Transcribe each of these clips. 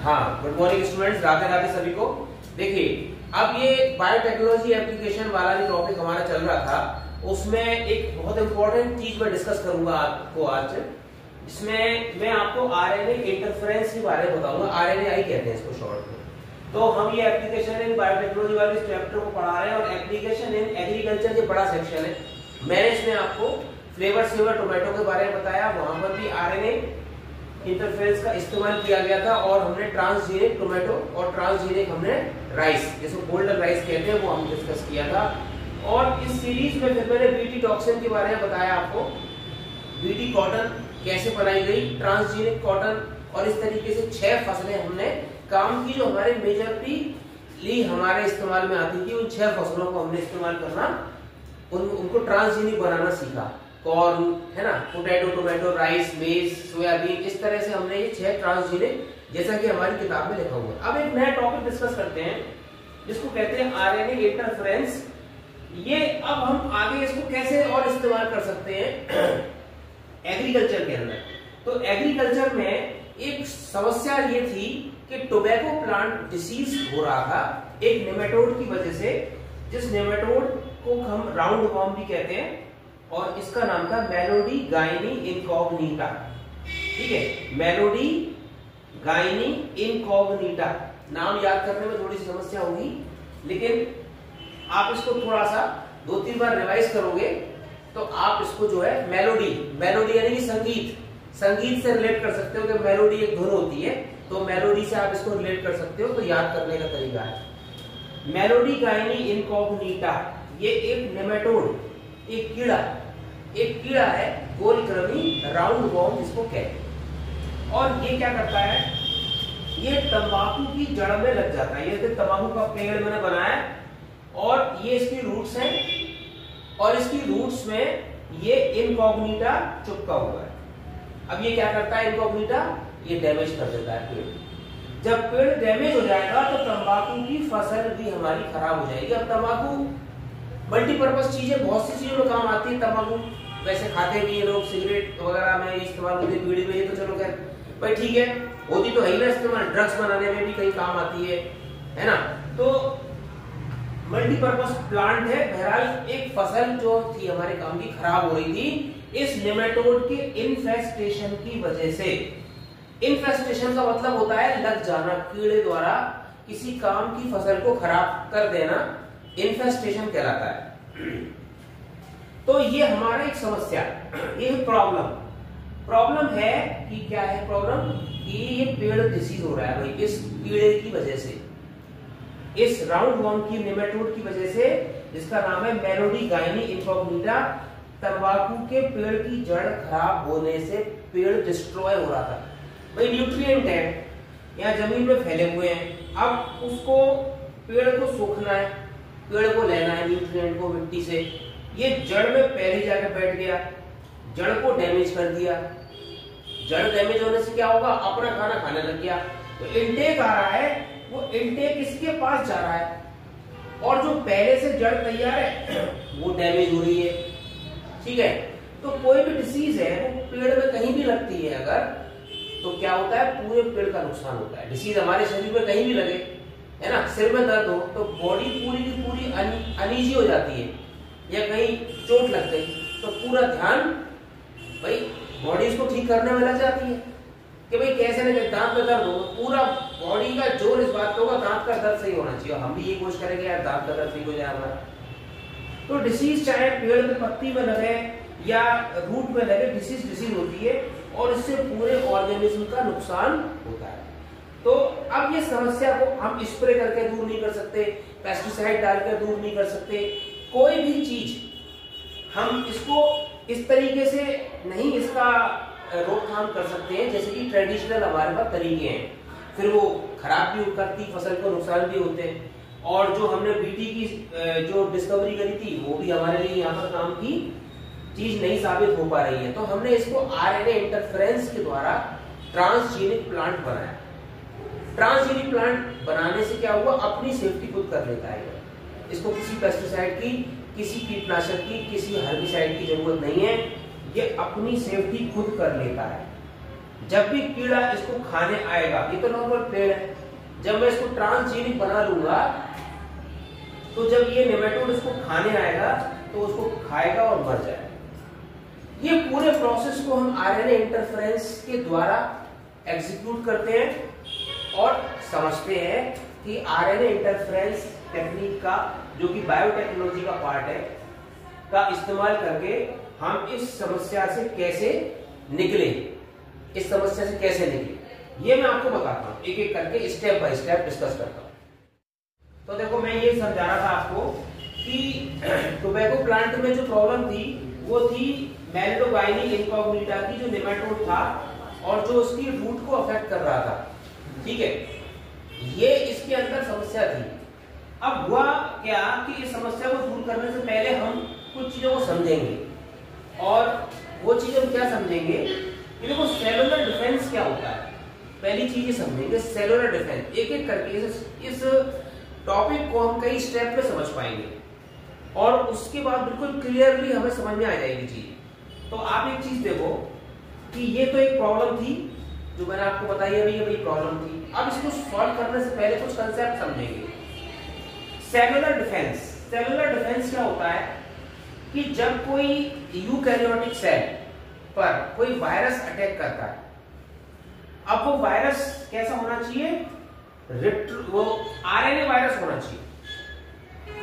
हाँ, good morning students, Radhe Radhe सभी को। देखिए, अब ये बायोटेक्नोलॉजी एप्लीकेशन वाला जो टॉपिक हमारा चल रहा था, उसमें एक बहुत इंपॉर्टेंट चीज मैं डिस्कस करूंगा आपको आज, जिसमें मैं आपको आरएनए इंटरफेरेंस के बारे में बताऊंगा। आरएनएआई कहते हैं इसको शॉर्ट में। तो हम ये एप्लीकेशन इन बायोटेक्नोलॉजी वाले इस चैप्टर को पढ़ा रहे हैं और एप्लीकेशन इन एग्रीकल्चर ये बड़ा सेक्शन है। मैंने इसमें आपको फ्लेवर सेवर टोमेटो के बारे में बताया, वहां पर भी आरएनए इंटरफेरेंस का इस्तेमाल किया गया था और हमने ट्रांसजेनिक टोमेटो और ट्रांसजेनिक हमने राइस, जिसको गोल्डन राइस कहते हैं, वो हम डिस्कस किया था। और इस सीरीज में फिर मैंने बीटी टॉक्सिन के बारे में बताया आपको, बीटी कॉटन कैसे बनाई गई, ट्रांसजेनिक कॉटन, और इस तरीके से 6 फसलें हमने काम की जो हमारे मेजरली हमारे इस्तेमाल में आती थी। उन 6 फसलों को हमने इस्तेमाल करना, उनको ट्रांसजेनिक बनाना सीखा। कॉर्न है ना, पोटैटो, टोमेटो, राइस, मेज, सोयाबीन, इस तरह से हमने ये 6 ट्रांसजेनिक, जैसा कि हमारी किताब में लिखा हुआ है। अब एक नया टॉपिक डिस्कस करते हैं जिसको कहते हैं आरएनए इंटरफेरेंस। ये अब हम आगे इसको कैसे और इस्तेमाल कर सकते हैं एग्रीकल्चर के अंदर। तो एग्रीकल्चर में एक समस्या ये थी कि टोबैको प्लांट डिसीज हो रहा था एक नेमेटोड की वजह से, जिस नेमेटोड को हम राउंड वॉर्म भी कहते हैं, और इसका नाम था मेलोडी गाइनी इनकॉग्निटा। ठीक है, मेलोडी गाइनी इनकॉग्निटा। नाम याद करने में थोड़ी सी समस्या होगी, लेकिन आप इसको थोड़ा सा 2-3 बार रिवाइज करोगे तो आप इसको जो है मेलोडी यानी कि संगीत से रिलेट कर सकते हो कि मेलोडी एक धुन होती है, तो मेलोडी से आप इसको रिलेट कर सकते हो। तो याद करने का तरीका है मेलोडी गाइनी इनकॉग्निटा। ये एक नेमेटोड, एक कीड़ा है, गोलकृमि, राउंड वॉर्म जिसको कहते हैं। और ये क्या करता है, ये तंबाकू की जड़ में लग जाता है। ये तंबाकू का पेड़ मैंने बनाया और ये इसकी रूट्स हैं, और इसकी रूट्स में ये इनकॉग्निटा चिपका हुआ है। अब ये क्या करता है इनकॉग्निटा, ये डैमेज कर देता है पेड़। जब पेड़ डैमेज हो जाएगा तो तंबाकू की फसल भी हमारी खराब हो जाएगी। अब तंबाकू मल्टीपर्पज चीजें, बहुत सी चीजों में काम आती है। तंबाकू वैसे खाते भी है लोग, सिगरेट वगैरह में इस्तेमाल होती है, बीड़ी में, ये तो चलो खैर भाई ठीक है, होती तो है ही ना इस्तेमाल। ड्रग्स बनाने में भी कहीं काम आती है ना। तो मल्टीपर्पज प्लांट है। बहरहाल एक फसल जो थी हमारे काम की खराब हो रही थी इस नेमेटोड के इन्फेस्टेशन की वजह से। इन्फेस्टेशन का मतलब होता है लग जाना, कीड़े द्वारा किसी काम की फसल को खराब कर देना, इन्फेस्टेशन कहलाता है। तो ये हमारा एक समस्या, ये प्रॉब्लम है कि क्या है प्रॉब्लम, कि ये पेड़ डिसीज हो रहा है भाई इस कीड़े की वजह से, इस राउंड वॉर्म की, नेमेटोड की वजह से, जिसका नाम है मेलोडी गाइनी इनकॉग्निटा। तंबाकू के पेड़ की जड़ खराब होने से पेड़ डिस्ट्रॉय हो रहा था। भाई न्यूट्रिएंट है, यहाँ जमीन में फैले हुए हैं, अब उसको पेड़ को सोखना है, पेड़ को लेना है न्यूट्रिएंट को मिट्टी से। ये जड़ में पहले जाकर बैठ गया, जड़ को डैमेज कर दिया। जड़ डैमेज होने से क्या होगा, अपना खाना खाने लग गया। तो इनटेक आ रहा है, वो इनटेक इसके पास जा रहा है, और जो पहले से जड़ तैयार है वो डैमेज हो रही है। ठीक है, तो कोई भी डिसीज है वो पेड़ में कहीं भी लगती है अगर, तो क्या होता है, पूरे पेड़ का नुकसान होता है। डिसीज हमारे शरीर में कहीं भी लगे, है ना, सिर में दर्द हो तो बॉडी पूरी की पूरी अनईजी हो जाती है, या कहीं चोट लग गई तो पूरा ध्यान भाई बॉडी इसको ठीक करने में लग जाती है कि भाई कैसे नहीं, दांत में दर्द हो, पूरा बॉडी का जोर इस बात पे होगा दांत का दर्द सही होना चाहिए। हम भी ये कोशिश करेंगे यार दांत का दर्द ठीक हो जाए हमारा। तो डिसीज चाहे पेड़ में पत्ती में लगे या रूट में लगे, डिसीज होती है और इससे पूरे ऑर्गेनिज्म का नुकसान होता है। तो अब ये समस्या को हम स्प्रे करके दूर नहीं कर सकते, पेस्टिसाइड डालकर दूर नहीं कर सकते, कोई भी चीज हम इसको इस तरीके से नहीं इसका रोकथाम कर सकते हैं जैसे कि ट्रेडिशनल हमारे पास तरीके हैं। फिर वो खराब भी करती, फसल को नुकसान भी होते हैं, और जो हमने बीटी की जो डिस्कवरी करी थी वो भी हमारे लिए यहाँ पर काम की चीज नहीं साबित हो पा रही है। तो हमने इसको आरएनए इंटरफेरेंस के द्वारा ट्रांसजेनिक प्लांट बनाया। ट्रांसजेनिक प्लांट बनाने से क्या हुआ, अपनी सेफ्टी खुद कर लेता है। इसको किसी पेस्टिसाइड की, किसी कीटनाशक की, किसी हर्बिसाइड की जरूरत नहीं है, ये अपनी सेफ्टी खुद कर लेता है। जब भी कीड़ा इसको खाने आएगा, ये तो नॉर्मल पेड़ है, जब मैं इसको ट्रांसजेनिक बना लूंगा तो जब ये नेमेटोड इसको खाने आएगा तो उसको खाएगा और मर जाएगा। ये पूरे प्रोसेस को हम आरएनए इंटरफेरेंस के द्वारा एग्जीक्यूट करते हैं और समझते हैं कि आरएनए इंटरफेरेंस टेक्निक का, जो कि बायोटेक्नोलॉजी का पार्ट है, का इस्तेमाल करके हम इस समस्या से कैसे निकले, इस समस्या से कैसे निकले, ये मैं आपको बताता हूं, एक एक करके स्टेप बाय स्टेप डिस्कस करता हूं। तो देखो, मैं ये समझा रहा था आपको कि टोबैको प्लांट में जो प्रॉब्लम थी वो थी मेलिडोगाइनी इनकॉग्निटा की, जो नेमेटोड था और जो उसकी रूट को अफेक्ट कर रहा था। ठीक है, ये इसके अंदर समस्या थी। अब हुआ क्या कि इस समस्या को दूर करने से पहले हम कुछ चीजों को समझेंगे, और वो चीज हम क्या समझेंगे कि देखो सेलुलर डिफेंस क्या होता है। पहली चीज ये समझेंगे सेलुलर डिफेंस, एक एक करके इस टॉपिक को हम कई स्टेप में समझ पाएंगे और उसके बाद बिल्कुल क्लियरली हमें समझ में आ जाएगी चीज। तो आप एक चीज देखो कि ये तो एक प्रॉब्लम थी जो मैंने आपको बताई, अभी ये प्रॉब्लम थी। अब इसको सॉल्व करने से पहले कुछ कंसेप्ट समझेंगे। सेलुलर डिफेंस, सेलुलर डिफेंस क्या होता है कि जब कोई यूकैरियोटिक सेल पर कोई वायरस अटैक करता है, अब वो वायरस कैसा होना चाहिए, वो आरएनए वायरस होना चाहिए।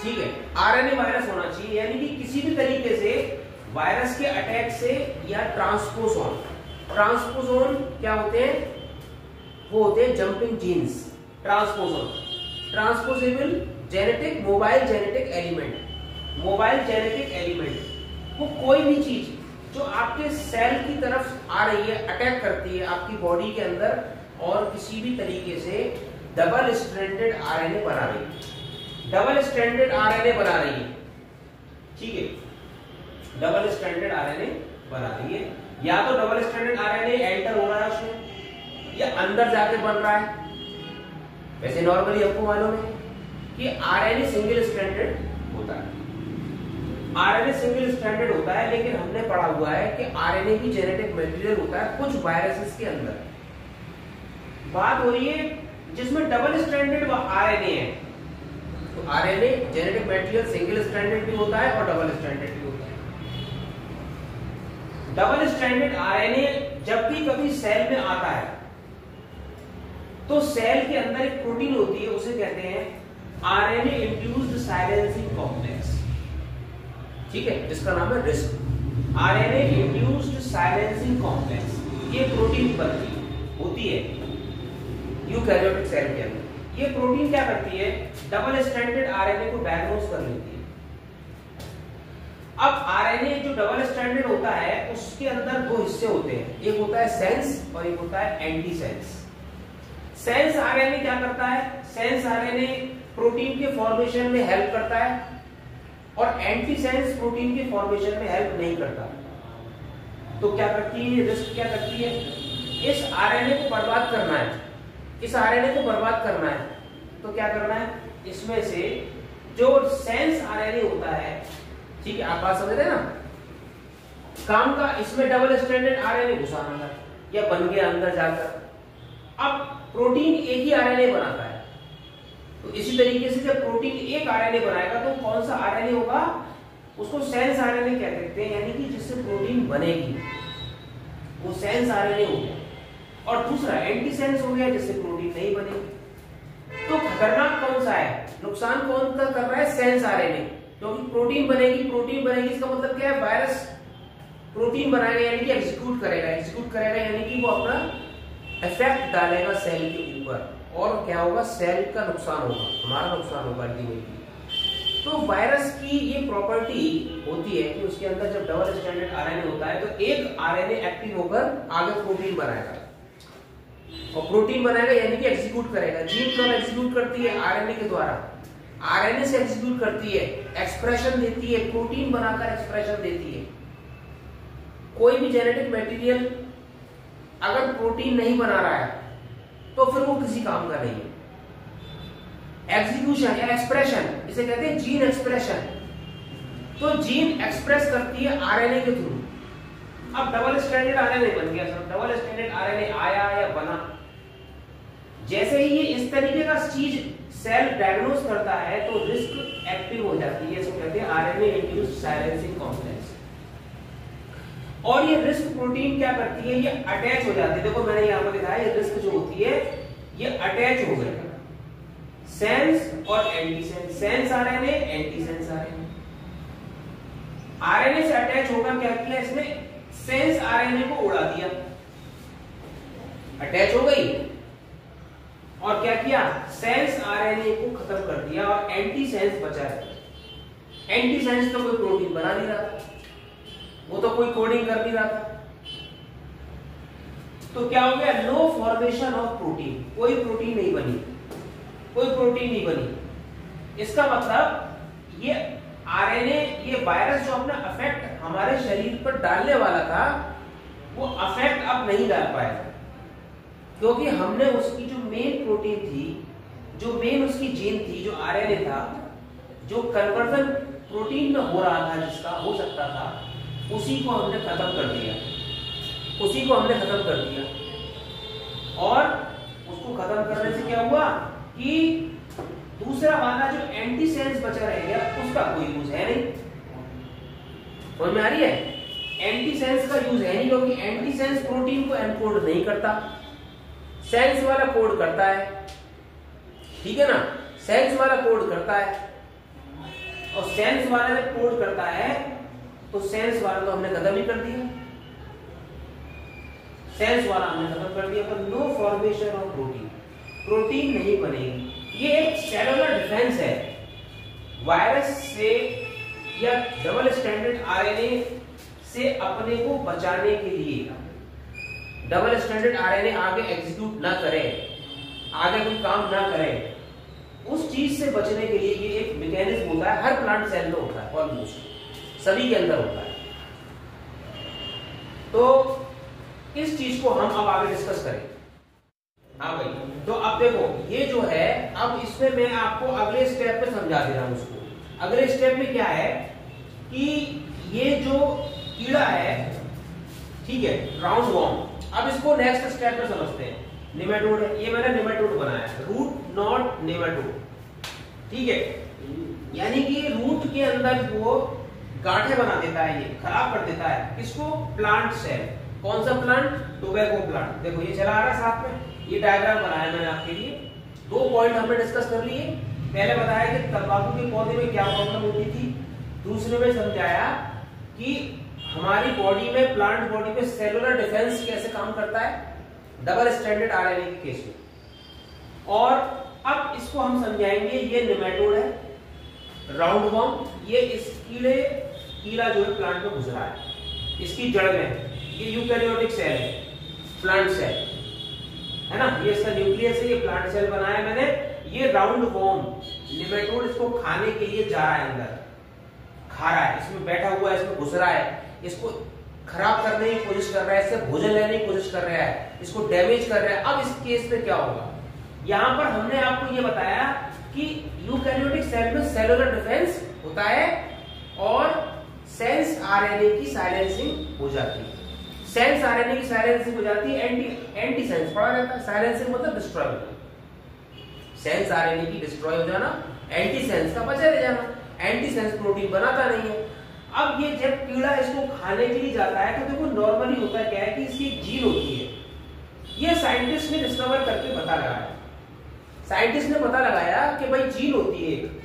ठीक है, आरएनए वायरस होना चाहिए, यानी कि किसी भी तरीके से वायरस के अटैक से, या ट्रांसपोजोन, ट्रांसपोजोन क्या होते हैं, वो होते हैं jumping genes. Transposon, transposable genetic mobile genetic element, mobile genetic element, वो कोई भी चीज जो आपके सेल की तरफ आ रही है, अटैक करती है आपकी बॉडी के अंदर और किसी भी तरीके से डबल स्ट्रैंडेड आरएनए बना रही है, डबल स्ट्रैंडेड आरएनए बना रही है। ठीक है, डबल स्ट्रैंडेड आरएनए बना रही है, या तो डबल स्ट्रैंडेड आरएनए एंटर हो रहा है उसमें, या अंदर जाके बन रहा है। वैसे नॉर्मली आपको मालूम है कि आरएनए सिंगल स्ट्रैंडेड होता है, आरएनए सिंगल स्ट्रैंडेड होता है, लेकिन हमने पढ़ा हुआ है कि आरएनए भी जेनेटिक मटेरियल होता है कुछ वायरसेस के अंदर। बात हो रही है जिसमें डबल स्ट्रैंडेड आरएनए है, तो RNA genetic material single stranded भी होता है और डबल स्ट्रैंडेड भी होता है। डबल स्ट्रैंडेड आरएनए जब भी कभी सेल में आता है तो सेल के अंदर एक प्रोटीन होती है, उसे कहते हैं आरएनए इंड्यूस्ड साइलेंसिंग कॉम्प्लेक्स। ठीक है, जिसका नाम है risk, RNA induced silencing complex. ये प्रोटीन बनती होती है यूकैरियोटिक सेल के अंदर। ये प्रोटीन क्या करती है, डबल स्ट्रैंडेड आरएनए को डायग्नोज कर लेती है। अब आरएनए जो डबल स्ट्रैंडेड होता है उसके अंदर दो हिस्से होते हैं, एक होता है सेंस और एक होता है एंटी सेंस। सेंस आरएनए क्या करता है, सेंस आरएनए प्रोटीन के फॉर्मेशन में हेल्प करता है और एंटी सेंस प्रोटीन के फॉर्मेशन में हेल्प नहीं करता। तो क्या करती है रिस्क, क्या करती है, इस आरएनए को बर्बाद करना है, इस आरएनए को बर्बाद करना है, तो क्या करना है, इसमें से जो सेंस आरएनए होता है, ठीक है आप बात समझ रहे हैं ना, काम का इसमें डबल स्ट्रैंडेड आरएनए घुसाना था या बन गया अंदर जाकर। अब प्रोटीन एक ही आरएनए बनाता है, तो इसी तरीके से जब प्रोटीन एक आरएनए बनाएगा तो कौन सा आरएनए होगा, उसको सेंस आरएनए क्या कहते हैं, यानी कि जिससे प्रोटीन बनेगी वो सेंस आरएनए हो गया, और दूसरा एंटी सेंस हो गया जिससे प्रोटीन नहीं बनेगी। तो खतरनाक कौन सा है, नुकसान कौन सा कर रहा है, सेंस आरएनए, क्योंकि प्रोटीन बनेगी, प्रोटीन बनेगी इसका मतलब क्या है, वायरस प्रोटीन बनाएगा यानी कि एग्जीक्यूट करेगा, एग्जीक्यूट करेगा यानी कि वो अपना इफेक्ट डालेगा सेल के ऊपर, और क्या होगा, सेल का नुकसान होगा, हमारा नुकसान होगा अल्टीमेटली। तो वायरस की ये प्रॉपर्टी होती है कि उसके अंदर जब डबल स्ट्रैंडेड आरएनए होता है तो एक आरएनए एक्टिव होकर आगे प्रोटीन बनाएगा, और प्रोटीन बनाएगा यानी कि एग्जीक्यूट करेगा। जीन कब एग्जीक्यूट करती है, आरएनए के द्वारा, आरएनए से एग्जीक्यूट करती है, एक्सप्रेशन देती है, प्रोटीन बनाकर एक्सप्रेशन देती है। कोई भी जेनेटिक मटेरियल अगर प्रोटीन नहीं बना रहा है तो फिर वो किसी काम का नहीं है। एग्जीक्यूशन या एक्सप्रेशन, इसे कहते हैं जीन एक्सप्रेशन। तो जीन एक्सप्रेस करती है आरएनए के थ्रू, अब डबल स्ट्रैंडेड आरएनए बन गया सर, डबल स्ट्रैंडेड आरएनए आया या बना, जैसे ही ये इस तरीके का चीज सेल डायग्नोज करता है तो रिस्क एक्टिव हो जाती है, इसको कहते हैं आरएनए इंड्यूस्ड साइलेंसिंग कॉम्प्लेक्स। और ये रिस्क प्रोटीन क्या करती है, ये अटैच हो जाती है। देखो मैंने यहां पर दिखाया ये रिस्क जो होती है ये अटैच हो गई सेंस और antisense, sense RNA antisense RNA. RNA से अटैच होकर क्या किया इसने, सेंस आरएनए को उड़ा दिया, अटैच हो गई और क्या किया, सेंस आरएनए को खत्म कर दिया और एंटीसेंस बचा है। एंटीसेंस तो कोई प्रोटीन बना नहीं रहा था, वो तो कोई कोडिंग कर नहीं रहा था, तो क्या हो गया, नो फॉर्मेशन ऑफ प्रोटीन, कोई प्रोटीन नहीं बनी, कोई प्रोटीन नहीं बनी। इसका मतलब ये आरएनए, ये वायरस जो अपना अफेक्ट हमारे शरीर पर डालने वाला था वो अफेक्ट अब नहीं डाल पाया, क्योंकि हमने उसकी जो मेन प्रोटीन थी, जो मेन उसकी जीन थी, जो आरएनए था, जो कन्वर्जन प्रोटीन में हो रहा था, जिसका हो सकता था, उसी को हमने खत्म कर दिया, उसी को हमने खत्म कर दिया। और उसको खत्म करने से क्या हुआ कि दूसरा वाला जो एंटीसेंस बचा रह गया उसका कोई यूज है नहीं। समझ में आ रही है, एंटीसेंस का यूज है नहीं, क्योंकि एंटीसेंस प्रोटीन को एनकोड नहीं करता, सेंस वाला कोड करता है, ठीक है ना, सेंस वाला कोड करता है। और सेंस वाला जब कोड करता है तो सेंस वाला तो हमने खत्म ही कर दिया, सेंस वाला हमने खत्म कर दिया, पर no formation of protein, protein नहीं बनेगी। ये एक सेलुलर डिफेंस है, वायरस से या डबल स्ट्रैंडेड आरएनए से अपने को बचाने के लिए। डबल स्ट्रैंडेड आरएनए आगे एग्जीक्यूट ना करे, आगे कोई काम ना करे, उस चीज से बचने के लिए ये एक मैकेनिज्म होता है, हर प्लांट सेल में होता है, ऑलमोस्ट सभी के अंदर होता है। तो इस चीज को हम अब आगे डिस्कस करें। हाँ भाई, तो अब देखो ये जो है, अब इसमें मैं आपको अगले स्टेप पे समझा दे रहा हूं उसको। अगले स्टेप में क्या है कि ये जो कीड़ा है, ठीक है, राउंड वॉर्म, अब इसको नेक्स्ट स्टेप पे समझते हैं। नेमेटोड है, ये मैंने नेमेटोड बनाया है, रूट नॉट नेमेटोड, ठीक है, यानी कि रूट के अंदर वो गांठें बना देता है, ये खराब कर देता है किसको, प्लांट सेल। कौन सा प्लांट, टोबैको प्लांट। देखो ये चला आ रहा है साथ में, ये डायग्राम बनाया मैंने आपके लिए। 2 पॉइंट हमने डिस्कस कर लिए। पहले बताया कि तंबाकू के पौधे में क्या प्रॉब्लम होती थी, दूसरे में समझाया कि हमारी बॉडी में, प्लांट बॉडी में सेलुलर डिफेंस कैसे काम करता है डबल स्ट्रैंडेड आरएनए के केस में। और अब इसको हम समझाएंगे, ये नेमेटोड है, राउंड वॉर्म, ये इस कीड़ा जो है प्लांट में घुस रहा है, इसकी जड़ में, ये यूकैरियोटिक सेल है, प्लांट सेल है ना, ये इसका न्यूक्लियस है, ये प्लांट सेल बनाया है मैंने। ये राउंड वॉर्म नेमेटोड इसको खाने के लिए जा रहा है, अंदर खा रहा है, इसमें बैठा हुआ है, इसमें घुस रहा है, इसको खराब करने की कोशिश कर रहा है, इससे भोजन लेने की कोशिश कर रहा है, इसको डैमेज कर रहा है। अब इस केस में क्या होगा, यहां पर हमने आपको ये बताया कि यूकैरियोटिक सेल में सेलुलर डिफेंस होता है और सेंस आरएनए की साइलेंसिंग हो जाती है। सेंस आरएनए की साइलेंसिंग हो जाती है, एंटी सेंस पढ़ा जाता है, साइलेंसिंग मतलब डिस्ट्रॉय हो जाना, सेंस आरएनए की डिस्ट्रॉय हो जाना, एंटी सेंस का बचा रह जाना, एंटी सेंस प्रोटीन बनाता नहीं है। अब ये जब कीड़ा इसको खाने के लिए जाता है तो देखो नॉर्मली होता क्या है कि इसकी एक जीन होती है, ये साइंटिस्ट ने डिस्कवर करके पता लगाया, साइंटिस्ट ने पता लगाया कि भाई जीन होती है।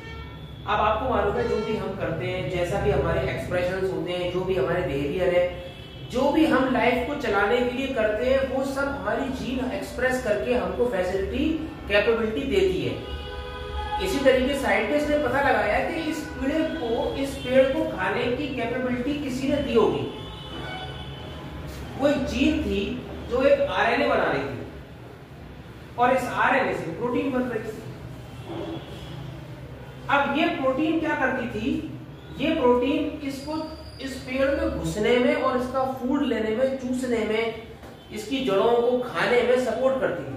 अब आपको मालूम है जो भी हम करते हैं, जैसा भी हमारे एक्सप्रेशंस होते हैं, जो भी हमारे बिहेवियर है, जो भी हम लाइफ को चलाने के लिए करते हैं, वो सब हमारी जीन एक्सप्रेस करके हमको फैसिलिटी, कैपेबिलिटी देती है। इसी तरीके साइंटिस्ट ने पता लगाया कि इस कीड़े को, इस पेड़ को खाने की कैपेबिलिटी किसी ने दी होगी, वो एक जीन थी जो एक आरएनए बना रही थी और इस आरएनए से प्रोटीन बन रही थी। अब ये प्रोटीन क्या करती थी, ये प्रोटीन इसको इस पेड़ में घुसने में और इसका फूड लेने में, चूसने में, इसकी जड़ों को खाने में सपोर्ट करती थी।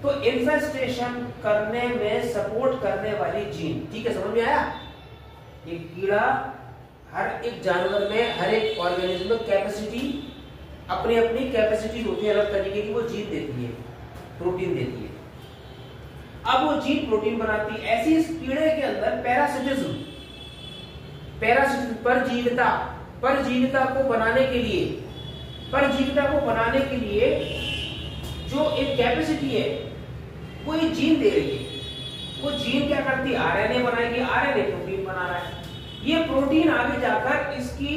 तो इन्फेस्टेशन करने में सपोर्ट करने वाली जीन, ठीक है, समझ में आया। ये कीड़ा हर एक जानवर में, हर एक ऑर्गेनिज्म में कैपेसिटी, अपनी अपनी कैपेसिटी होती है, अलग तरीके की, वो जीन देती है, प्रोटीन देती है। अब वो जीन प्रोटीन बनाती है। ऐसी इस कीड़े के अंदर पैरासिटिज्म, परजीविता को बनाने के लिए, जो एक कैपेसिटी है वो एक जीन दे रही है। वो जीन क्या करती है? आरएनए बनाएगी, आरएनए प्रोटीन बना रहा है। ये प्रोटीन आगे जाकर इसकी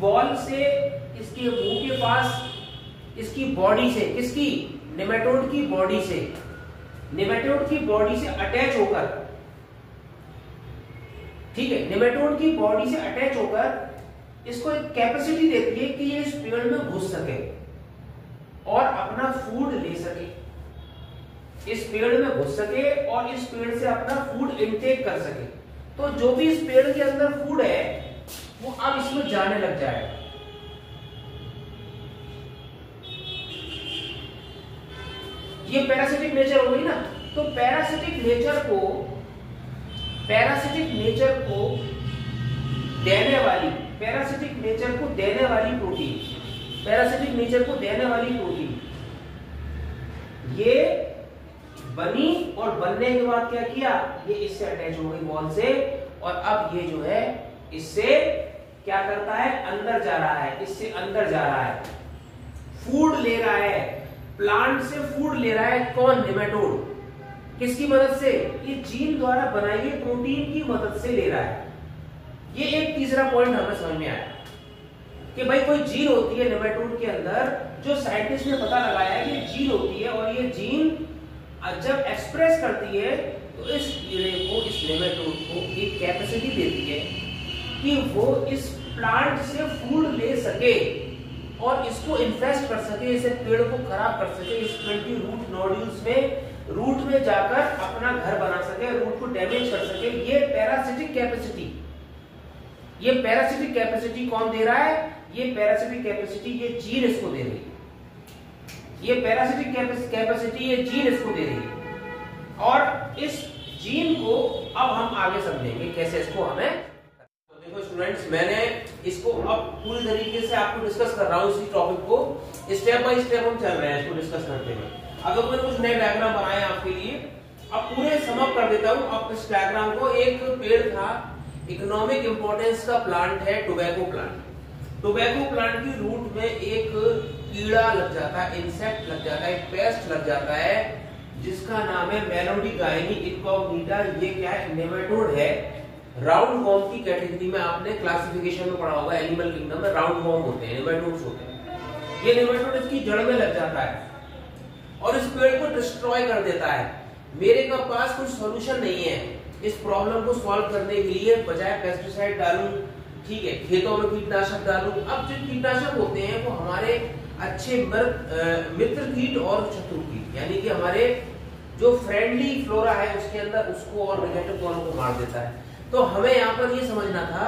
बॉल से, इसके मुंह के पास, इसकी बॉडी से, किसकी? नेमेटोड की बॉडी से, नेमेटोड की बॉडी से अटैच होकर, ठीक है, नेमेटोड की बॉडी से अटैच होकर इसको एक कैपेसिटी देती है कि ये इस पेड़ में घुस सके और अपना फूड ले सके, इस पेड़ में घुस सके और इस पेड़ से अपना फूड इनटेक कर सके। तो जो भी इस पेड़ के अंदर फूड है वो अब इसमें जाने लग जाएगा। ये पैरासिटिक नेचर हो गई ना। तो पैरासिटिक नेचर को देने वाली, पैरासिटिक नेचर को देने वाली प्रोटीन ये बनी, और बनने के बाद क्या किया? ये इससे अटैच हो गई बॉल से, और अब ये जो है इससे क्या करता है? अंदर जा रहा है, इससे अंदर जा रहा है, फूड ले रहा है, प्लांट से फूड ले रहा है। कौन? नेमेटोड। किसकी मदद से? ये जीन द्वारा बनाई गई प्रोटीन की मदद से ले रहा है। ये एक तीसरा पॉइंट हमें समझ में आया कि भाई कोई जीन होती है नेमेटोड के अंदर, जो साइंटिस्ट ने पता लगाया है कि जीन होती है, और ये जीन जब एक्सप्रेस करती है तो इस कीड़े को, इस नेमेटोड को एक कैपेसिटी देती है कि वो इस प्लांट से फूड ले सके और इसको इन्फेस्ट कर सके, इसे पेड़ को खराब कर सके, इस पेड़ की रूट नोड्यूल्स में, रूट में जाकर अपना घर बना सके, रूट को डैमेज कर सके। ये पैरासिटिक कैपेसिटी कौन दे रहा है? ये पैरासिटिक कैपेसिटी ये जीन इसको दे रही है। ये पैरासिटिक कैपेसिटी ये जीन इसको दे रही है, और इस जीन को अब हम आगे समझेंगे कैसे इसको हमें। तो देखो स्टूडेंट्स, मैंने इसको अब पूरी तरीके से आपको डिस्कस कर रहा हूँ, इसी टॉपिक को स्टेप बाय स्टेप हम चल रहे हैं इसको डिस्कस करते हुए। अब मैंने कुछ नए डायग्राम बनाए आपके लिए, अब पूरे सम अप कर देता हूँ। अब इस डायग्राम को, एक पेड़ था, इकोनॉमिक इंपॉर्टेंस का प्लांट है टोबैको प्लांट। टोबैको प्लांट की रूट में एक कीड़ा लग जाता है, इंसेक्ट लग जाता है, एक पेस्ट लग जाता है, जिसका नाम है मेलोडिगाइनी इनकॉग्निटा। ये क्या है? नेमेटोड है। राउंड वॉर्म की कैटेगरी में आपने क्लासिफिकेशन में पढ़ा होगा, एनिमल किंगडम में राउंड वॉर्म होते हैं, नेमेटोड्स होते हैं। ये नेमेटोड इसकी जड़ में लग जाता है और इस पेड़ को डिस्ट्रॉय कर देता है। मेरे का पास कुछ सॉल्यूशन नहीं है इस प्रॉब्लम को सॉल्व करने के लिए, बजाय पेस्टिसाइड डालूं, ठीक है, खेतों में कीटनाशक डालूं। अब जो कीटनाशक होते हैं वो हमारे अच्छे मित्र कीट और शत्रु कीट, यानी कि हमारे जो फ्रेंडली फ्लोरा है उसके अंदर, उसको और नेगेटिव दोनों को मार देता है। तो हमें यहाँ पर ये समझना था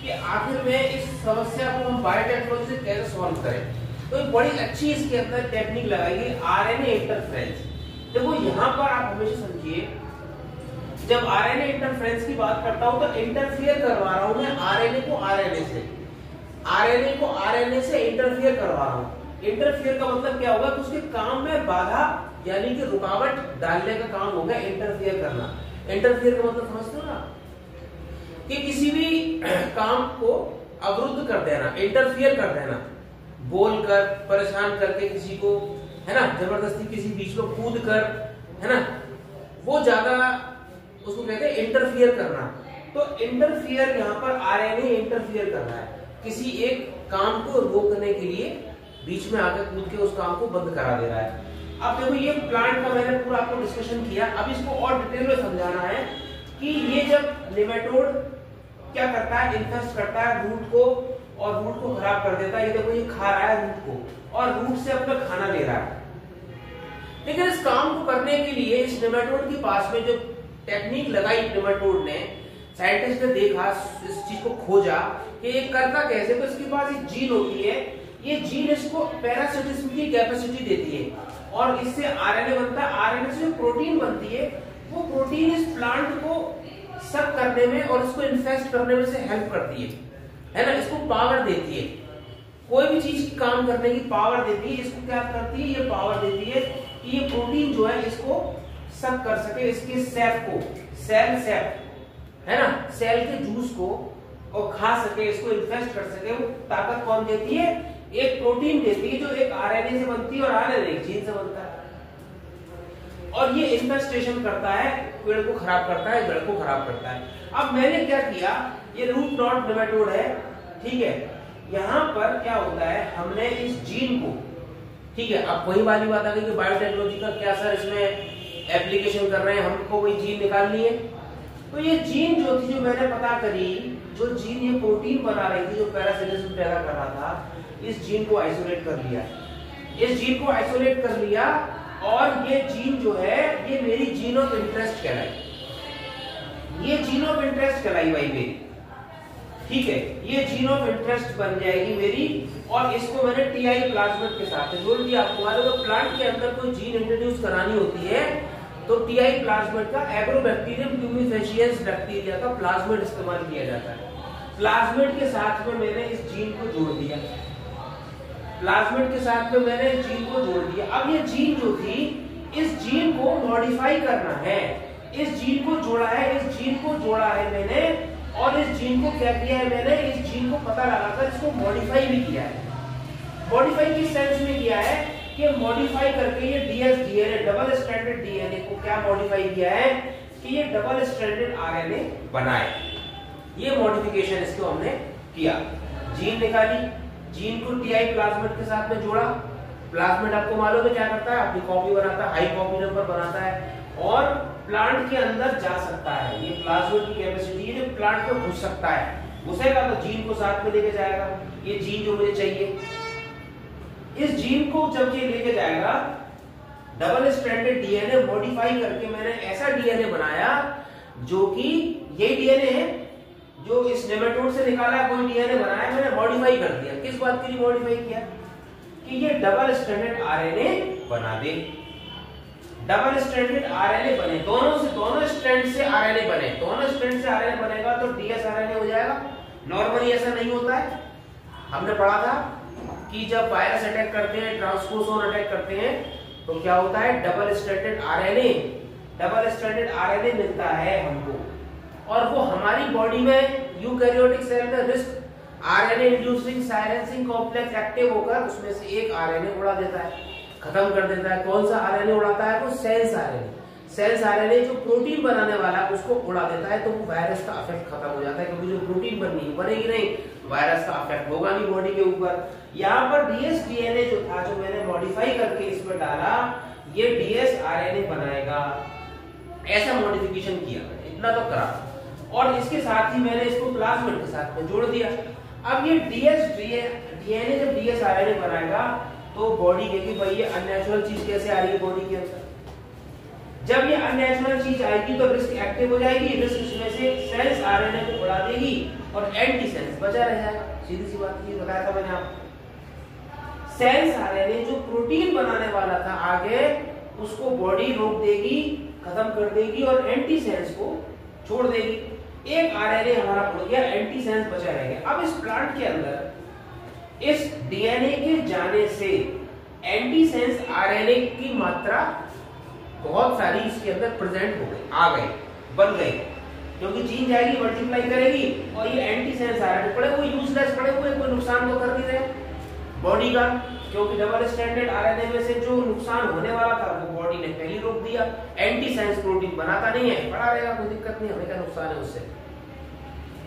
कि आखिर में इस समस्या को हम बायोटेक्नोलॉजी से कैसे सॉल्व करें। तो एक बड़ी अच्छी इसके अंदर टेक्निक लगाई गई, आरएनए इंटरफेरेंस। देखो यहाँ पर आप हमेशा समझिए, जब आरएनए इंटरफेरेंस की बात करता हूं तो इंटरफियर करवा रहा हूं मैं आरएनए को आरएनए से इंटरफियर करवा रहा हूं। इंटरफियर का मतलब क्या होगा? कि उसके काम में बाधा यानी कि रुकावट डालने का काम होगा इंटरफियर करना। इंटरफियर का मतलब समझते हो ना, कि किसी भी काम को अवरुद्ध कर देना, इंटरफियर कर देना, बोलकर, परेशान करके किसी को, है ना, जबरदस्ती किसी बीच में कूद कर, है ना, वो ज्यादा उसको कहते हैं इंटरफियर करना। तो इंटरफियर यहाँ पर आरएनए इंटरफियर कर रहा है, किसी एक काम को रोकने के लिए बीच में आकर कूद के उस काम को बंद करा दे रहा है। अब देखो ये प्लांट का मैंने पूरा आपको डिस्कशन किया, अब इसको और डिटेल में समझाना है कि ये जब नेमेटोड क्या करता है, इन्फेस्ट करता है रूट को और रूट को खराब कर देता है। ये देखो ये खा रहा है रूट को और रूट से अपना खाना ले रहा है। लेकिन इस काम को करने के लिए इस नेमेटोड के पास में जो टेक्निक लगाई नेमेटोड ने, साइंटिस्ट ने देखा, इस चीज को खोजा कि ये करता कैसे। तो इसके पास एक जीन होती है, ये जीन इसको पैरासिटिज्म की कैपेसिटी देती है और इससे आरएनए बनता है। आरएनए से जो प्रोटीन बनती है वो प्रोटीन इस प्लांट को सब करने में और इसको इन्फेस्ट करने में से हेल्प करती है ना, इसको पावर देती है, कोई भी चीज की काम करने की पावर देती है। इसको क्या करती है, ये पावर देती है कि ये प्रोटीन जो है इसको सब कर सके, इसके सेफ को, सेल सेफ है ना, सेल के जूस को और खा सके, इसको इन्फेस्ट कर सके। वो ताकत कौन देती है, एक प्रोटीन देती है जो एक आरएनए से बनती है और आरएनए एक जीन से बनता है, और ये इन्फेस्टेशन करता है, पेड़ को खराब करता है, जड़ को खराब करता है। अब मैंने क्या किया, ये रूट नॉट नेमेटोड है, ठीक है, यहाँ पर क्या होता है, हमने इस जीन को, ठीक है, अब वही वाली बात आ गई कि बायोटेक्नोलॉजी का क्या सर इसमें एप्लीकेशन कर रहे हैं, हमको वही जीन निकालनी है। तो ये जीन जो थी, जो मैंने पता करी, जो जीन ये प्रोटीन बना रही थी, जो पैरासिटिज्म पैदा कर रहा था, इस जीन को आइसोलेट कर लिया, इस जीन को आइसोलेट कर लिया, और ये जीन जो है ये मेरी जीन ऑफ इंटरेस्ट कहलाई, ये जीन ऑफ इंटरेस्ट कहलाई भाई मेरी, ठीक है, ये जीन ऑफ इंटरेस्ट बन जाएगी मेरी, और इसको मैंने टीआई प्लाज्मिड के साथ जोड़ दिया। आपको मालूम है प्लांट के अंदर कोई जीन इंट्रोड्यूस करानी होती है तो टीआई प्लाज्मिड का, एग्रोबैक्टीरियम ट्यूमिफेशियंस बैक्टीरिया का प्लाज्मिड इस्तेमाल किया जाता है। प्लाज्मिड के साथ में मैंने इस जीन को जोड़ दिया, प्लाज्मिड के साथ में मैंने इस जीन को जोड़ दिया। अब ये जीन जो थी, इस जीन को मॉडिफाई करना है, इस जीन को जोड़ा है, इस जीन को जोड़ा है मैंने, और इस जीन को क्या किया है मैंने, इस जीन को पता लगाकर इसको मॉडिफाई भी किया है। मॉडिफाई किस सेंस में किया है कि मॉडिफाई करके ये DS DNA, double stranded DNA को क्या मॉडिफाई किया है कि ये डबल स्ट्रैंडेड आरएनए बनाए। ये मॉडिफिकेशन इसको हमने किया, जीन निकाली, जीन को टीआई प्लाज्मिड के साथ में जोड़ा। प्लाज्मिड आपको मालूम है क्या करता है, अपनी कॉपी बनाता है, हाई कॉपी नंबर बनाता है, और प्लांट के अंदर जा सकता है। ये प्लाज्मिड की कैपेसिटी है, जो प्लांट में घुस सकता है, घुसेगा तो जीन को साथ में लेके जाएगा। ये जीन जो मुझे चाहिए, इस जीन को जब ये लेके जाएगा, डबल स्ट्रैंडेड डीएनए मॉडिफाई करके मैंने ऐसा डीएनए बनाया जो कि यही डीएनए है जो इस नेमेटोड से निकाला है, कोई डीएनए बनाया, मैंने मॉडिफाई कर दिया। किस बात के लिए मॉडिफाई किया कि ये डबल स्ट्रैंडेड आरएनए बना दे, डबल स्ट्रैंडेड आरएनए बने, दोनों स्ट्रैंड से आरएनए बने, दोनों स्ट्रैंड से आरएनए बनेगा तो डीएस आरएनए हो जाएगा। नॉर्मली ऐसा नहीं होता है, हमने पढ़ा था कि जब वायरस अटैक करते हैं, ट्रांसपोसोन अटैक करते हैं, तो क्या होता है, डबल स्ट्रैंडेड आरएनए मिलता है हमको, और वो हमारी बॉडी में यूकैरियोटिक सेल में risk RNA inducing silencing complex active होकर उसमें से एक आरएनए उड़ा देता है, खत्म कर देता है। कौन सा आरएनए उड़ाता है, वो सेंस आरएनए, सेंस आरएनए जो प्रोटीन बनाने वाला है उसको उड़ा देता है, तो वो वायरस का इफेक्ट खत्म हो जाता है, क्योंकि जो प्रोटीन बनेगी नहीं, वायरस का इफेक्ट होगा नहीं बॉडी के ऊपर। यहाँ पर डीएस डीएनए जो था, जो मैंने मॉडिफाई करके इसमें डाला, ये डीएस आरएनए बनाएगा, ऐसा मॉडिफिकेशन किया, इतना तो करा, और इसके साथ ही मैंने इसको प्लाज्मिड के साथ में जोड़ दिया। अब ये डीएनए जब डीएस आरएनए बनाएगा तो बॉडी कहेगी भाई ये अननेचुरल चीज कैसे आ रही है बॉडी के अंदर। जब ये अननेचुरल चीज आएगी तो रिस्क एक्टिव हो जाएगी, रिस्क इसमें से सेंस आरएनए को उड़ा देगी और एंटी सेंस बचा रह जाएगा। सीधी सी बात ये बताया था मैंने आपको। सेंस आरएनए जो प्रोटीन बनाने वाला था आगे, उसको बॉडी रोक देगी, खत्म कर देगी, और एंटी सेंस को छोड़ देगी। एक आरएनए हमारा उड़ गया, एंटी सेंस बचा रह गया। अब इस प्लांट के अंदर इस डीएनए के जाने से एंटी सेंस आरएनए की मात्रा बहुत सारी इसके अंदर प्रेजेंट हो गई, आ गई, बन गई, क्योंकि जीन जाएगी, मल्टीप्लाई करेगी, और ये एंटी सेंस आरएनए पड़े हुए यूजलेस पड़े हुए, कोई नुकसान तो कर नहीं रहे बॉडी का, क्योंकि डबल स्ट्रैंडेड आरएनए में से जो नुकसान होने वाला था वो बॉडी ने पहले रोक दिया। एंटी सेंस प्रोटीन बनाता नहीं है, पड़ा रहेगा, कोई दिक्कत नहीं, हमें क्या नुकसान है उससे।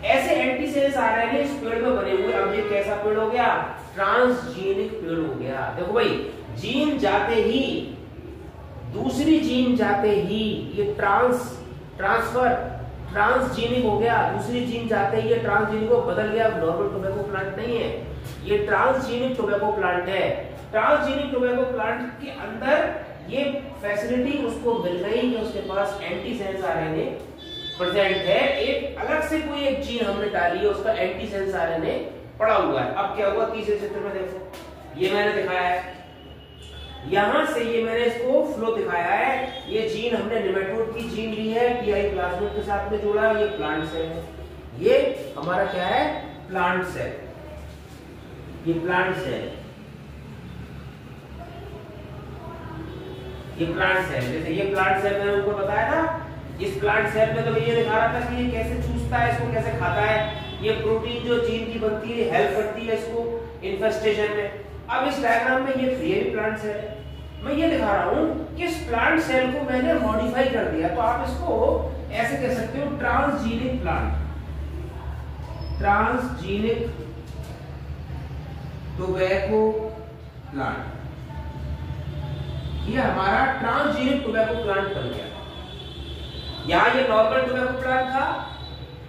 ऐसे एंटी सेंस आरएनए इस पेड़ में बने हुए। अब ये कैसा पेड़ हो गया, ट्रांसजीनिक पेड़ हो गया। देखो भाई, जीन जाते ही, दूसरी जीन जाते ही ये ट्रांसफर ट्रांसजीनिक हो गया, दूसरी जीन जाते ही ये ट्रांसजीनिक को बदल गया। नॉर्मल टोबैको प्लांट नहीं है, ये ट्रांसजीनिक टोबैको प्लांट है। ट्रांसजीनिक टोबैको प्लांट के अंदर ये फैसिलिटी उसको मिल गई कि उसके पास एंटी सेंस आरएनए प्रेजेंट है। एक अलग से कोई एक जीन हमने डाली है, उसका एंटी सेंस आरएनए पड़ा हुआ है। अब क्या हुआ, तीसरे चित्र में देखो, ये मैंने दिखाया है, यहां से ये मैंने इसको फ्लो दिखाया है। ये जीन हमने निमेटोड की जीन ली है, टीआई प्लाज्मिड के साथ में जोड़ा, ये प्लांट सेल है। ये हमारा क्या है? Plant cell. ये प्लांट सेल, ये प्लांट सेल। जैसे ये प्लांट सेल मैंने उनको बताया था, इस प्लांट सेल में तो ये दिखा रहा था कि ये कैसे चूसता है, इसको कैसे खाता है। ये प्रोटीन जो जीन की बनती है हेल्प करती है इसको इन्फेस्टेशन में। अब इस डायग्राम में ये भी प्लांट सेल है। मैं ये दिखा रहा हूं कि इस प्लांट सेल को मैंने मॉडिफाई कर दिया, तो आप इसको ऐसे कह सकते हो transgenic plant, transgenic tobacco plant. ये हमारा ट्रांसजीनिक टोबैको प्लांट बन गया। यहां ये नॉर्मल टोबैको प्लांट था,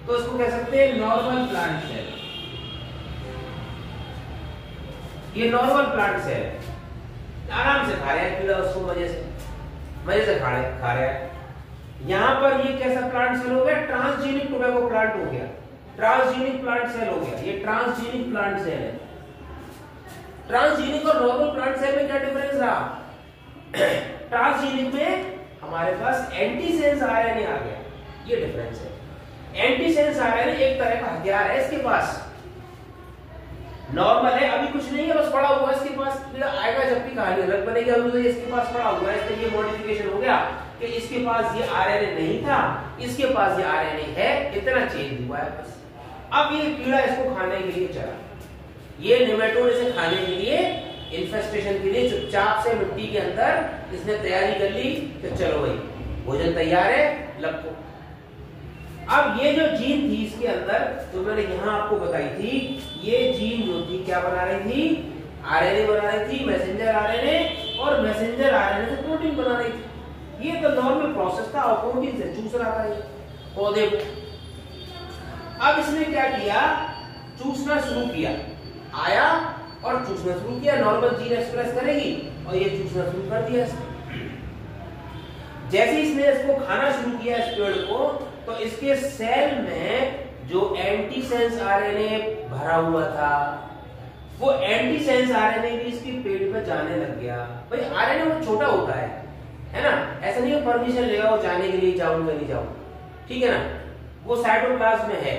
तो इसको कह सकते हैं नॉर्मल प्लांट सेल। ये नॉर्मल प्लांट सेल आराम से खा रहा है कीड़ा, उसको मजे से खा रहा है। यहां पर ये कैसा प्लांट सेल हो गया? ट्रांसजीनिक टोबैको प्लांट हो गया, ट्रांसजीनिक प्लांट सेल हो गया। ये ट्रांसजीनिक प्लांट सेल है। ट्रांसजीनिक और नॉर्मल प्लांट सेल में क्या डिफरेंस रहा? ट्रांसजीनिक में हमारे पास एंटीसेंस आरएनए आ गया, ये डिफरेंस है। एंटीसेंस आरएनए एक तरह का हथियार है इसके पास। नॉर्मल है, अभी कुछ नहीं है, बस पड़ा हुआ है इसके पास। आएगा जब भी कहानी अलग बनेगी, अभी तो इसके पास पड़ा हुआ है, इसका ये मॉडिफिकेशन हो गया कि इसके पास ये आरएनए नहीं था, इसके पास ये आरएनए है, इतना चेंज हुआ है बस। अब ये कीड़ा इसको खाने के लिए चला, ये निमेटोड इसे खाने के लिए, इन्फेस्टेशन के लिए चुपचाप से मिट्टी के अंदर इसने तैयारी कर ली कि चलो भाई भोजन तैयार है, लपको। अब ये जो जीन थी इसके अंदर, जो मैंने यहां आपको बताई थी, ये जीन जो थी क्या बना रही थी? आरएनए बना रही थी, मैसेंजर आरएनए, और मैसेंजर आरएनए से प्रोटीन बना रही थी। ये तो नॉर्मल प्रोसेस था, और प्रोटीन से चूस रहा था ये पौधे को। अब इसने क्या किया? चूसना शुरू किया, आया और चूसना शुरू किया। नॉर्मल जीन एक्सप्रेस करेगी और ये चूसना शुरू कर दिया इसने। जैसे इसने इसको खाना शुरू किया इस पेड़ को, तो इसके सेल में जो एंटीसेंस आरएनए भरा हुआ था, वो एंटीसेंस आरएनए भी इसके पेट में जाने लग गया। भाई आरएनए वो छोटा होता है ना, ऐसा नहीं परमिशन लेगा वो जाने के लिए, जाऊंगा नहीं जाऊं, ठीक है ना। वो साइटोप्लाज्म में है,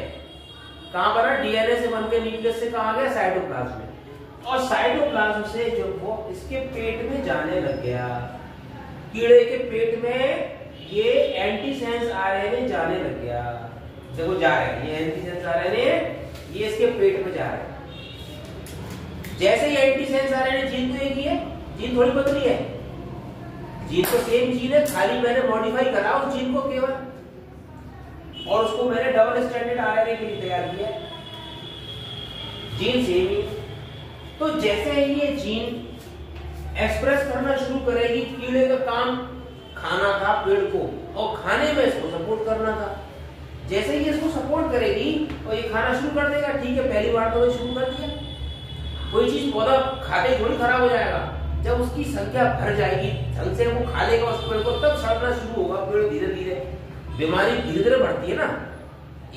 कहां बना? डीएनए से बनकर न्यूक्लियस से कहां गया? साइटोप्लाज्म में। और साइटोप्लाज्म से जो वो इसके पेट में जाने लग गया, कीड़े के पेट में ये एंटीसेंस आरएनए जाने लग गया। देखो जा रहा है, ये एंटीसेंस आरएनए ये इसके पेट में जा रहा है। जैसे ही एंटीसेंस आरएनए जीन तो एक ही है, जीन थोड़ी बदली है, जीन तो सेम जीन है, खाली मैंने मॉडिफाई करा उस जीन को केवल, और उसको मैंने डबल स्ट्रैंडेड आरएनए के लिए तैयार किया। जीन सेम ही। तो जैसे ही ये जीन एक्सप्रेस करना शुरू करेगी, कीड़े का काम खाना था पेड़ को, और खाने में इसको सपोर्ट करना था। जैसे ही इसको सपोर्ट करेगी और ये खाना शुरू कर देगा, ठीक है, पहली बार तो शुरू कर दिया। कोई चीज पौधा खाते ही थोड़ी खराब हो जाएगा, जब उसकी संख्या भर जाएगी, ढंग से वो खा लेगा उस पेड़ को, तब सड़ना शुरू होगा पेड़ धीरे धीरे। बीमारी धीरे धीरे बढ़ती है ना,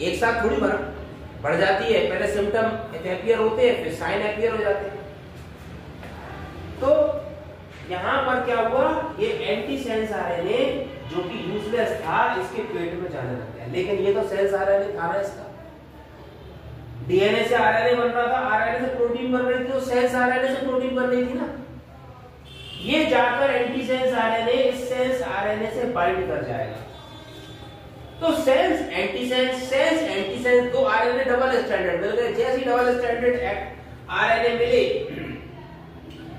एक साथ थोड़ी बढ़ जाती है। पहले सिम्टम अपीयर होते हैं, फिर साइन अपीयर हो जाते हैं। तो यहां पर क्या हुआ? ये एंटीसेंस आरएनए जो कि यूजलेस था, इसके पेट में जाने लग गया। लेकिन ये तो सेंस आरएनए था ना इसका, डीएनए से आरएनए बन रहा था, आरएनए से प्रोटीन बन रही थी, तो सेंस आरएनए से प्रोटीन बन रही थी ना। ये जाकर एंटीसेंस आरएनए इस सेंस आरएनए से बाइंड कर जाएगा। तो सेंस एंटीसेंस दो आरएनए डबल स्ट्रैंडेड मिल गए। जैसे ही डबल स्ट्रैंडेड आरएनए मिले,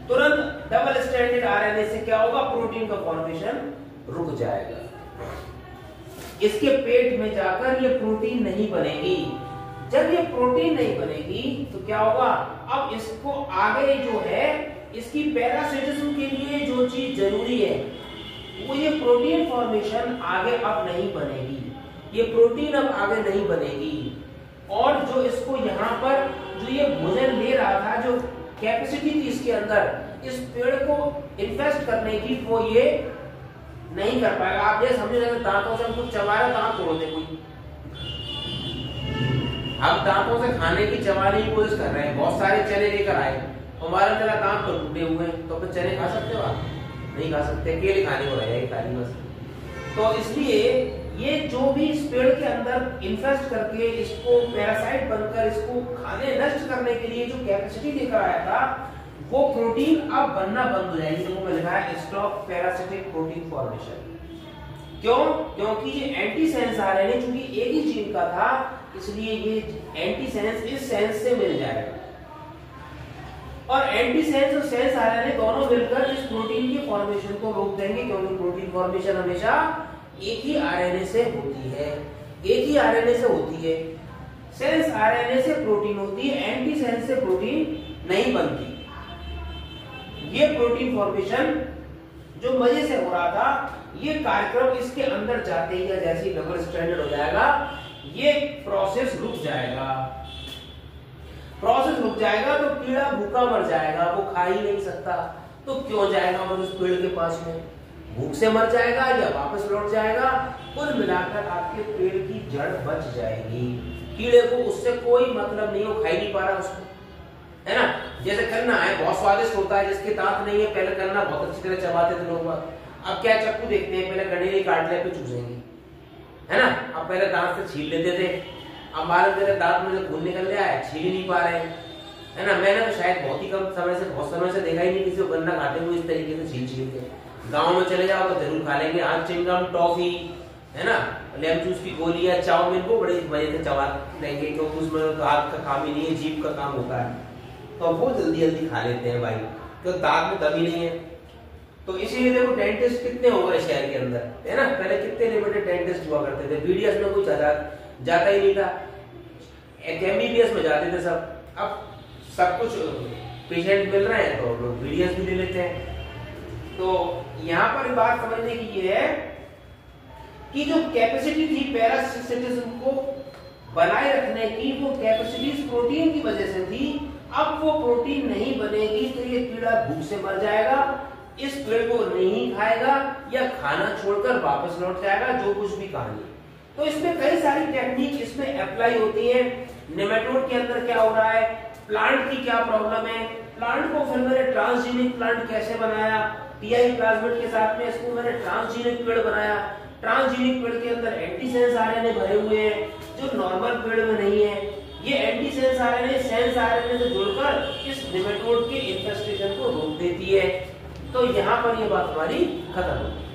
तुरंत डबल स्ट्रैंडेड आरएनए से क्या होगा? प्रोटीन का फॉर्मेशन रुक जाएगा। इसके पेट में जाकर ये प्रोटीन नहीं बनेगी। जब ये प्रोटीन नहीं बनेगी तो क्या होगा? अब इसको आगे जो है, इसकी पैरासिटिज्म के लिए जो चीज जरूरी है, वो ये प्रोटीन फॉर्मेशन आगे अब नहीं बनेगी। ये प्रोटीन अब आगे नहीं बनेगी, और जो इसको यहाँ पर जो ये भोजन ले रहा था, जो कैपेसिटी थी इसके अंदर इस पेड़ को इन्फेस्ट करने की, वो ये नहीं कर पाएगा। आप ये समझे, दांतों से हम कुछ चबा रहे, दांत तोड़ दे कोई, हम दांतों से खाने की चबाने की कोशिश कर रहे हैं, बहुत सारे चने लेकर आए हमारा तेरा काम तो टूटे हुए हैं, तो फिर चने खा सकते हो आप? नहीं खा सकते, केले खाने को रहेगा खाली बस। तो इसलिए ये जो भी इस पेड़ के अंदर इन्फेस्ट करके इसको पैरासाइट बनकर इसको खाने नष्ट करने के लिए जो कैपेसिटी लेकर आया था, वो प्रोटीन अब बनना बंद हो जाएगी। देखो मैं लिखा है स्टॉप पैरासिटिक प्रोटीन फॉर्मेशन। क्यों? क्योंकि ये एंटीसेंस आरएनए चूंकि एक ही जीन का था, इसलिए ये एंटीसेंस इस सेंस से मिल जाएगा, और एंटीसेंस और सेंस आरएनए दोनों मिलकर इस प्रोटीन के फॉर्मेशन को रोक देंगे, क्योंकि प्रोटीन फॉर्मेशन हमेशा एक ही आरएनए से होती है, एक ही आरएनए से होती है। सेंस आरएनए से प्रोटीन होती है, एंटीसेंस से प्रोटीन नहीं बनती। ये प्रोटीन फॉर्मेशन जो मजे से हो रहा था, ये कार्यक्रम इसके अंदर जाते ही या जैसे ही डबल स्ट्रैंडेड हो जाएगा, ये प्रोसेस रुक जाएगा। प्रोसेस रुक जाएगा तो कीड़ा भूखा मर जाएगा, वो खा ही नहीं सकता। तो क्यों जाएगा वो उस पेड़ के पास में? भूख से मर जाएगा या वापस लौट जाएगा? कुल मिलाकर आपके पेड़ की जड़ बच जाएगी। कीड़े को उससे कोई मतलब नहीं, वो खा ही नहीं पा रहा उसको, है ना। जैसे गन्ना है, बहुत स्वादिष्ट होता है, जिसके दांत नहीं है, पहले गन्ना बहुत अच्छी तरह चबाते थे लोग। अब क्या चक्कू देखते हैं, पहले गन्ने नहीं काट ले, फिर चूसेंगे, है ना। अब पहले दांत से छील लेते थे, अब मालूम तेरे दांत में से खून निकल गया है, छील ही नहीं पा रहे, है ना। मैंने तो शायद बहुत ही कम समय से, बहुत समय से देखा ही नहीं किसी को गन्ना खाते हुए इस तरीके से छील के। गाँव में चले जाओ तो जरूर खा लेंगे, आज चिंगम, टॉफी, है ना, लेमन जूस की गोलियां, चाउमीन को बड़े मजे से चबा लेंगे, क्योंकि उसमें तो हाथ का काम ही नहीं है, जीभ का काम होता है, तो वो जल्दी जल्दी खा लेते हैं भाई, तो दांत में दम ही नहीं है। तो इसीलिए देखो डेंटिस्ट कितने हो गए शहर के अंदर, है ना। पहले कितने लिमिटेड डेंटिस्ट हुआ करते थे, बीडीएस में कोई जाता ही नहीं था, एमबीबीएस में जाते थे सब। अब सब कुछ पेशेंट मिल रहे हैं तो लोग बीडीएस भी ले लेते हैं। तो यहाँ पर बात समझने की ये है कि जो कैपेसिटी थी पैरासिटिज्म को बनाए रखने की, वो कैपेसिटी प्रोटीन की वजह से थी। अब वो प्रोटीन नहीं बनेगी तो ये कीड़ा भूख से मर जाएगा, इस पेड़ को नहीं खाएगा या खाना छोड़कर वापस लौट जाएगा, जो कुछ भी कहानी। तो इसमें कई सारी टेक्निक इसमें अप्लाई होती है। नेमेटोड के अंदर क्या हो रहा है, प्लांट की क्या प्रॉब्लम है, प्लांट को फिर मैंने ट्रांसजेनिक प्लांट कैसे बनाया, टीआई प्लाज्मिड के साथ में इसको मैंने ट्रांसजेनिक पेड़ बनाया। ट्रांसजेनिक पेड़ के अंदर एंटीसेंस आरएनए भरे हुए हैं जो नॉर्मल पेड़ में नहीं है। ये एंटीसेंस आरएनए सेंस आरएनए से जुड़कर इस नेमेटोड के इन्फेस्टेशन को रोक देती है। तो यहाँ पर ये बात हमारी खत्म होती है।